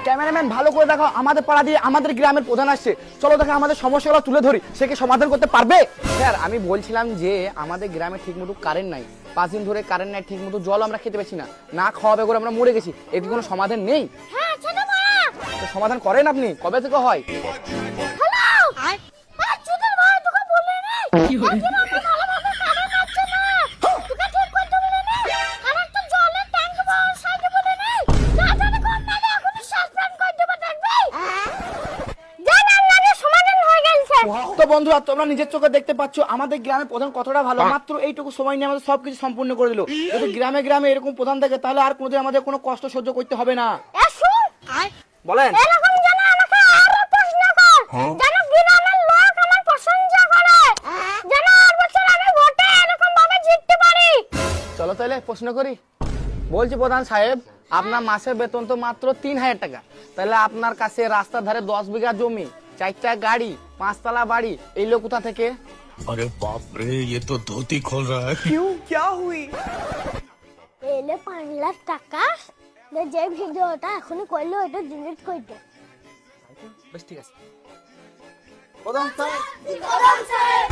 Cameraman ভালো করে দেখো, আমাদের পাড়া দিয়ে আমাদের গ্রামের প্রধান আসছে। চলো দেখো আমাদের সমস্যাগুলো তুলে ধরি, সে কি সমাধান করতে পারবে? স্যার আমি বলছিলাম যে আমাদের গ্রামে ঠিকমতো কারেন্ট নাই, 5 দিন ধরে কারেন্ট নাই, ঠিকমতো জল আমরা খেতে পাচ্ছি না, না খাওয়া বেগরে আমরা মরে গেছি। এর কি কোনো সমাধান নেই? হ্যাঁ ছোট বড়া, তো সমাধান করেন আপনি, কবে থেকে হয়? হ্যালো আয় ছোট ভাই তোকে বলে নেই কি হলো ভালোভাবে কারেন্ট আসছে না, তোকে ঠিক করতে বলে নেই, আর একটা জলের ট্যাঙ্ক বসাইতে বলে নেই, তাড়াতাড়ি কর নালে এখন সাসপেন্ড করে দেব দেখবি। জান আল্লাহর সমাধান হয়ে গেছে। তো বন্ধুরা তোমরা নিজের চোখে দেখতে পাচ্ছ আমাদের গ্রামের প্রধান কতটা ভালো, মাত্র এইটুকু সময় নিয়ে আমাদের সবকিছু সম্পূর্ণ করে দিল। যদি গ্রামে গ্রামে এরকম প্রধান থাকে তাহলে আর কোনোদিন আমাদের কোনো কষ্ট সহ্য করতে হবে না। এ শুন আয় বলেন। এরকম যেন আমাকে আরো প্রশ্ন কর, যেন গ্রামের লোক আমার প্রশংসা করে, যেন আর বছর আমি ভোটে এরকম ভাবে জিততে পারি। চলো তাহলে প্রশ্ন করি। বলছি প্রধান সাহেব, আপনার মাসের বেতন তো মাত্র 3000 টাকা, তাহলে আপনার কাছে রাস্তার ধারে 10 বিঘা জমি, 4টা গাড়ি, 5 তলা বাড়ি, এই লোক কোথা থেকে? अरे बाप रे, ये तो धोती खोल रहा है। क्यों, क्या हुई? এলে 5 লাখ টাকা, যে ভিডিওটা এখনই করলো ওটা ডিলিট করে দে। বেশ ঠিক আছে। প্রধান সাহেব প্রধান সাহেব